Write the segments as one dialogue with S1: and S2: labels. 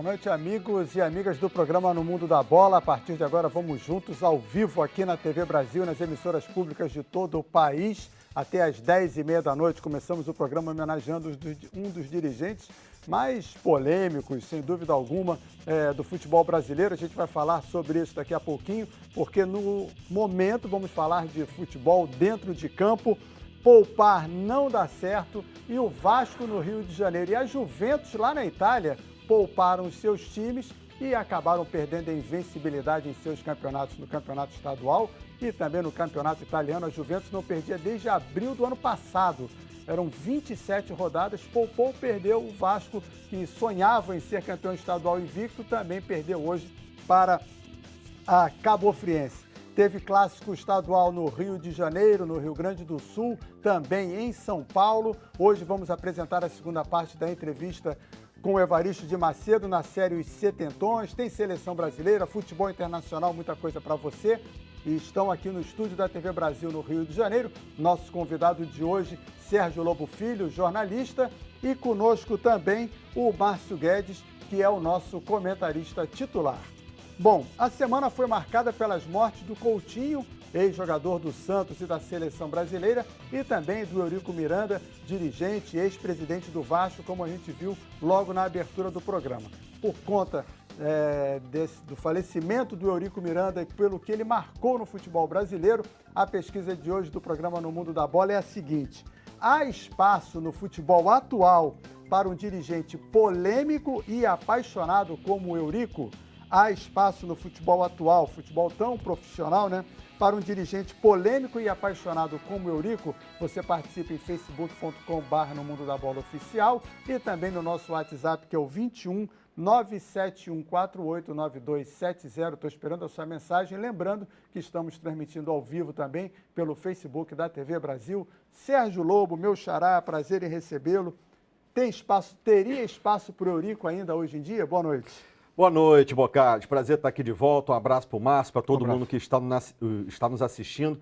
S1: noite, amigos e amigas do programa No Mundo da Bola. A partir de agora, vamos juntos ao vivo aqui na TV Brasil, nas emissoras públicas de todo o país. Até às 10h30 da noite, começamos o programa homenageando um dos dirigentes mais polêmicos, sem dúvida alguma, do futebol brasileiro. A gente vai falar sobre isso daqui a pouquinho, porque no momento vamos falar de futebol dentro de campo. Poupar não dá certo e o Vasco no Rio de Janeiro e a Juventus lá na Itália pouparam os seus times e acabaram perdendo a invencibilidade em seus campeonatos, no campeonato estadual e também no campeonato italiano. A Juventus não perdia desde abril do ano passado. Eram 27 rodadas, poupou, perdeu. O Vasco, que sonhava em ser campeão estadual invicto, também perdeu hoje para a Cabofriense. Teve clássico estadual no Rio de Janeiro, no Rio Grande do Sul, também em São Paulo. Hoje vamos apresentar a segunda parte da entrevista com o Evaristo de Macedo na série Os Setentões. Tem seleção brasileira, futebol internacional, muita coisa para você. E estão aqui no estúdio da TV Brasil no Rio de Janeiro. Nosso convidado de hoje, Sérgio Lobo Filho, jornalista. E conosco também o Márcio Guedes, que é o nosso comentarista titular. Bom, a semana foi marcada pelas mortes do Coutinho, ex-jogador do Santos e da seleção brasileira, e também do Eurico Miranda, dirigente e ex-presidente do Vasco, como a gente viu logo na abertura do programa. Por conta do falecimento do Eurico Miranda e pelo que ele marcou no futebol brasileiro, a pesquisa de hoje do programa No Mundo da Bola é a seguinte: há espaço no futebol atual para um dirigente polêmico e apaixonado como o Eurico? Há espaço no futebol atual, futebol tão profissional, né? Para um dirigente polêmico e apaixonado como Eurico? Você participa em facebook.com/No Mundo da Bola Oficial e também no nosso WhatsApp, que é o 21 971489270. Estou esperando a sua mensagem. Lembrando que estamos transmitindo ao vivo também pelo Facebook da TV Brasil. Sérgio Lobo, meu xará, prazer em recebê-lo. Teria espaço para o Eurico ainda hoje em dia? Boa noite.
S2: Boa noite, Bocardi. Prazer estar aqui de volta. Um abraço para o Márcio, para todo mundo que está nos assistindo.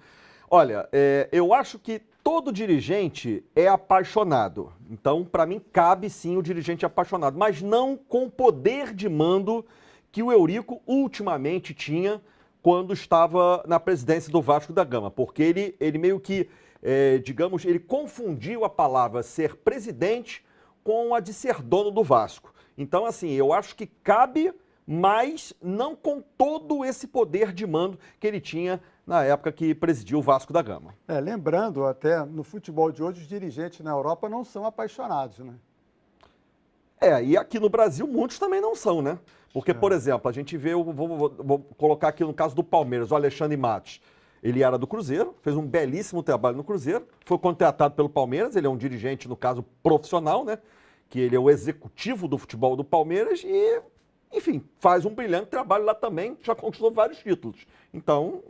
S2: Olha, eu acho que todo dirigente é apaixonado. Então, para mim, cabe sim o dirigente apaixonado, mas não com o poder de mando que o Eurico ultimamente tinha quando estava na presidência do Vasco da Gama. Porque ele meio que, digamos, ele confundiu a palavra ser presidente com a de ser dono do Vasco. Então, assim, eu acho que cabe, mas não com todo esse poder de mando que ele tinha na época que presidiu o Vasco da Gama.
S1: Lembrando, até no futebol de hoje, os dirigentes na Europa não são apaixonados, né?
S2: E aqui no Brasil muitos também não são, né? Porque, por exemplo, a gente vê, vou colocar aqui no caso do Palmeiras, o Alexandre Matos. Ele era do Cruzeiro, fez um belíssimo trabalho no Cruzeiro, foi contratado pelo Palmeiras, ele é um dirigente, no caso, profissional, né? Que ele é o executivo do futebol do Palmeiras e, enfim, faz um brilhante trabalho lá também, já conquistou vários títulos. Então,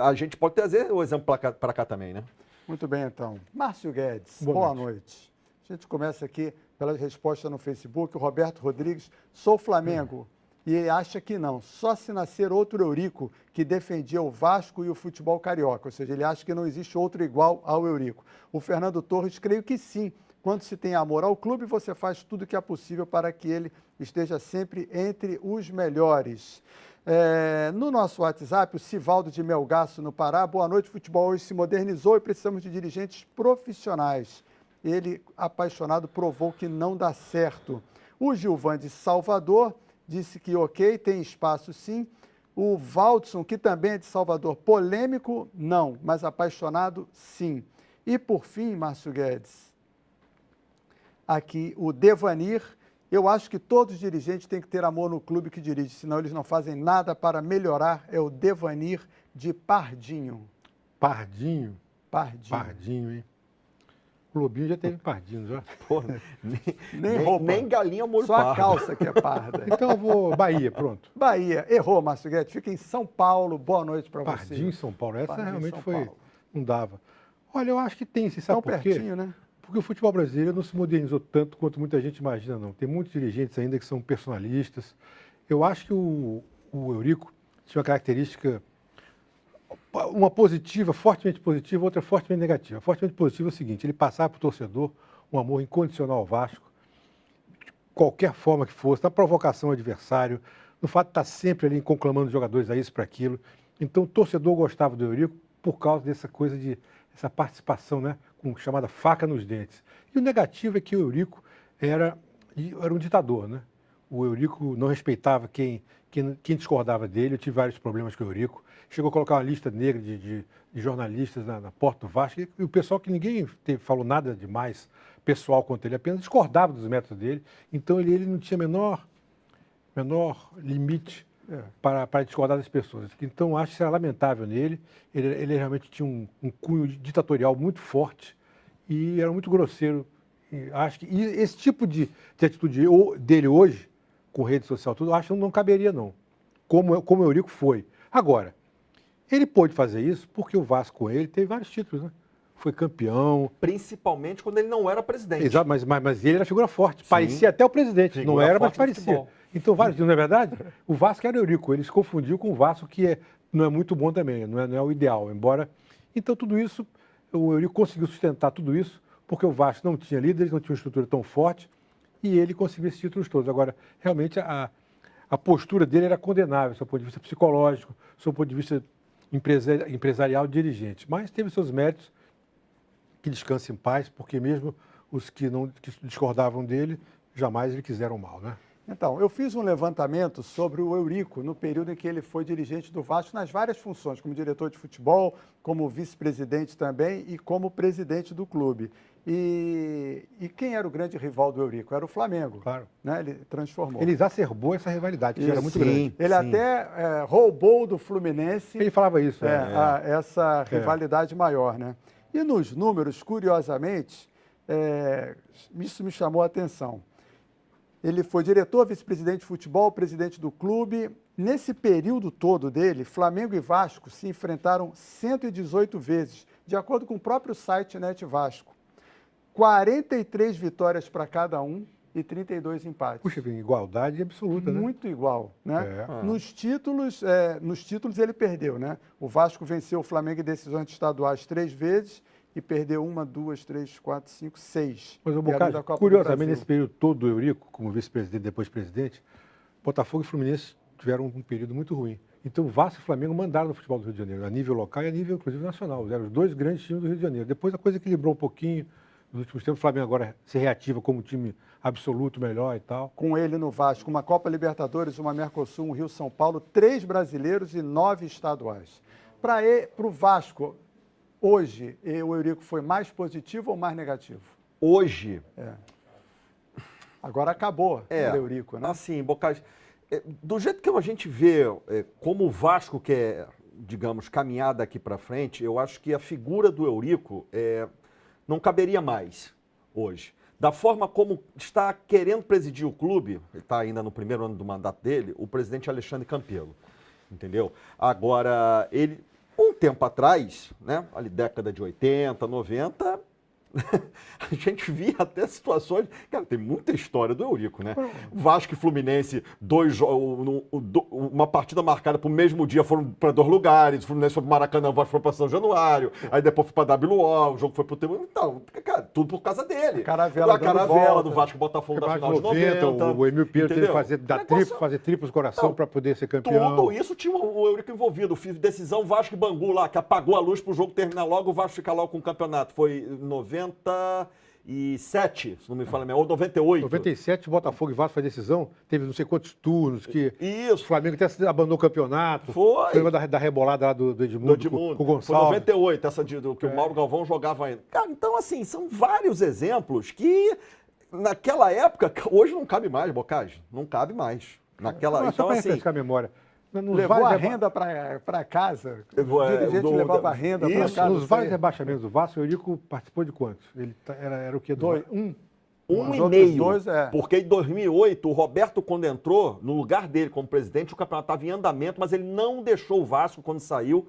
S2: a gente pode trazer o exemplo para cá também, né?
S1: Muito bem, então. Márcio Guedes, boa noite. A gente começa aqui pela resposta no Facebook. O Roberto Rodrigues, sou Flamengo. E ele acha que não, só se nascer outro Eurico que defendia o Vasco e o futebol carioca. Ou seja, ele acha que não existe outro igual ao Eurico. O Fernando Torres, creio que sim. Quando se tem amor ao clube, você faz tudo o que é possível para que ele esteja sempre entre os melhores. No nosso WhatsApp, o Sivaldo de Melgaço, no Pará. Boa noite, futebol hoje se modernizou e precisamos de dirigentes profissionais. Ele, apaixonado, provou que não dá certo. O Gilvan de Salvador disse que ok, tem espaço sim. O Valdson, que também é de Salvador, polêmico, não, mas apaixonado, sim. E por fim, Márcio Guedes, aqui o Devanir, eu acho que todos os dirigentes têm que ter amor no clube que dirige, senão eles não fazem nada para melhorar. É o Devanir de Pardinho.
S3: Pardinho?
S1: Pardinho.
S3: Pardinho, hein? O Lobinho já teve pardinho, já.
S2: Porra,
S1: nem
S2: galinha molho
S1: só
S2: pardo.
S1: A calça que é parda.
S3: Então eu vou Bahia, pronto.
S1: Bahia, errou, Márcio Guedes, fica em São Paulo, boa noite para você.
S3: Pardinho em São Paulo, essa
S1: Pardinho,
S3: realmente
S1: São
S3: foi,
S1: Paulo.
S3: não dava. Olha, eu acho que tem, você sabe
S1: Tão
S3: por quê?
S1: pertinho, né?
S3: Porque o futebol brasileiro não se modernizou tanto quanto muita gente imagina, não. Tem muitos dirigentes ainda que são personalistas. Eu acho que o Eurico tinha uma característica, uma positiva, fortemente positiva, outra fortemente negativa. Fortemente positiva é o seguinte, ele passava para o torcedor um amor incondicional ao Vasco, qualquer forma que fosse, na provocação ao adversário, no fato de estar sempre ali conclamando os jogadores a isso, para aquilo. Então, o torcedor gostava do Eurico por causa dessa coisa essa participação, né, com chamada faca nos dentes. E o negativo é que o Eurico era um ditador, né? O Eurico não respeitava quem discordava dele. Eu tive vários problemas com o Eurico. Chegou a colocar uma lista negra de jornalistas na porta do Vasco, e o pessoal que ninguém falou nada demais pessoal contra ele, apenas discordava dos métodos dele. Então ele não tinha menor limite para discordar das pessoas. Então acho que isso era lamentável nele. Ele realmente tinha um cunho ditatorial muito forte e era muito grosseiro. E acho que esse tipo de atitude dele hoje, com rede social, tudo, eu acho que não caberia, não. Como o Eurico foi. Agora, ele pôde fazer isso porque o Vasco com ele teve vários títulos, né? Foi campeão.
S2: Principalmente quando ele não era presidente.
S3: Exato, mas ele era figura forte. Sim. Parecia até o presidente. Figura não era, mas parecia. Então, vários, não é verdade? O Vasco era o Eurico. Ele se confundiu com o Vasco, que não é muito bom também, não é o ideal. Embora. Então, tudo isso, o Eurico conseguiu sustentar tudo isso, porque o Vasco não tinha líderes, não tinha uma estrutura tão forte, e ele conseguiu esses títulos todos. Agora, realmente, a postura dele era condenável, do seu ponto de vista psicológico, do seu ponto de vista empresarial, dirigente. Mas teve seus méritos, que descanse em paz, porque mesmo os que discordavam dele, jamais lhe quiseram mal, né?
S1: Então, eu fiz um levantamento sobre o Eurico no período em que ele foi dirigente do Vasco nas várias funções, como diretor de futebol, como vice-presidente também e como presidente do clube. E quem era o grande rival do Eurico? Era o Flamengo.
S3: Claro.
S1: Né? Ele transformou.
S3: Ele exacerbou essa rivalidade, que era muito grande.
S1: Ele até roubou do Fluminense.
S3: Ele falava isso.
S1: Essa rivalidade maior, né? E nos números, curiosamente, isso me chamou a atenção. Ele foi diretor, vice-presidente de futebol, presidente do clube. Nesse período todo dele, Flamengo e Vasco se enfrentaram 118 vezes, de acordo com o próprio site Net Vasco. 43 vitórias para cada um e 32 empates.
S3: Puxa, igualdade absoluta, né?
S1: Muito igual, né? Nos títulos ele perdeu, né? O Vasco venceu o Flamengo em decisões estaduais 3 vezes e perdeu 1, 2, 3, 4, 5, 6.
S3: Mas o Bocardi, curiosamente, nesse período todo do Eurico, como vice-presidente, depois presidente, Botafogo e Fluminense tiveram um período muito ruim. Então, Vasco e Flamengo mandaram no futebol do Rio de Janeiro, a nível local e a nível, inclusive, nacional. Eram os dois grandes times do Rio de Janeiro. Depois a coisa equilibrou um pouquinho. Nos últimos tempos, o Flamengo agora se reativa como time absoluto, melhor e tal.
S1: Com ele no Vasco, uma Copa Libertadores, uma Mercosul, um Rio-São Paulo, 3 brasileiros e 9 estaduais. Para o Vasco, hoje, o Eurico foi mais positivo ou mais negativo?
S2: Hoje?
S1: Agora acabou o Eurico, né?
S2: Assim, Bocardi, do jeito que a gente vê como o Vasco quer, digamos, caminhar daqui para frente, eu acho que a figura do Eurico não caberia mais hoje. Da forma como está querendo presidir o clube, ele está ainda no primeiro ano do mandato dele, o presidente Alexandre Campelo, entendeu? Agora, ele, um tempo atrás, né, ali década de 80, 90, a gente via até situações... Cara, tem muita história do Eurico, né? Vasco e Fluminense, uma partida marcada para o mesmo dia, foram para 2 lugares. O Fluminense foi para o Maracanã, o Vasco foi para São Januário. Aí depois foi para WO, o jogo foi para o Tribunal. Então, cara, tudo por causa dele.
S1: A caravela
S2: do Vasco Botafogo da final de 90.
S3: O Emil Pinheiro teve que fazer triplos coração para poder ser campeão.
S2: Tudo isso tinha o Eurico envolvido. Decisão Vasco e Bangu lá, que apagou a luz para o jogo terminar logo, o Vasco ficar logo com o campeonato. Foi 97, se não me fala, ou 98.
S3: 97, Botafogo e Vasco foi decisão, teve não sei quantos turnos, que
S2: isso.
S3: O Flamengo até abandonou o campeonato.
S2: Foi
S3: da rebolada lá do Edmundo com o Gonçalves.
S2: Foi 98, essa que o Mauro Galvão jogava ainda. Cara, então assim, são vários exemplos que naquela época, hoje não cabe mais, Bocardi, não cabe mais. Então
S3: só para
S2: assim,
S3: refrescar a memória.
S1: Levou a renda para casa. O dirigente levava a renda para casa.
S3: Nos vários rebaixamentos do Vasco, o Eurico participou de quantos? Ele era o quê?
S2: 1,5. Porque em 2008, o Roberto, quando entrou, no lugar dele como presidente, o campeonato estava em andamento, mas ele não deixou o Vasco, quando saiu,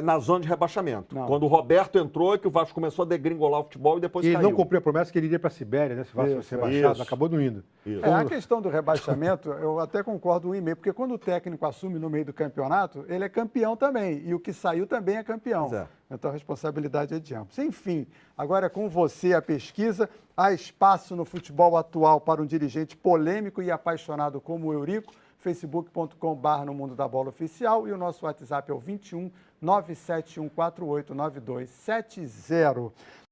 S2: na zona de rebaixamento. Não. Quando o Roberto entrou, é que o Vasco começou a degringolar o futebol e depois caiu.
S3: Ele não cumpriu a promessa que ele iria para a Sibéria, né? Se o Vasco fosse rebaixado, acabou não indo.
S1: A questão do rebaixamento, eu até concordo 1,5, porque quando o técnico assume no meio do campeonato, ele é campeão também, e o que saiu também é campeão. Então a responsabilidade é de ambos. Enfim, agora é com você a pesquisa. Há espaço no futebol atual para um dirigente polêmico e apaixonado como o Eurico? facebook.com/no Mundo da Bola Oficial e o nosso WhatsApp é o 21 971489270.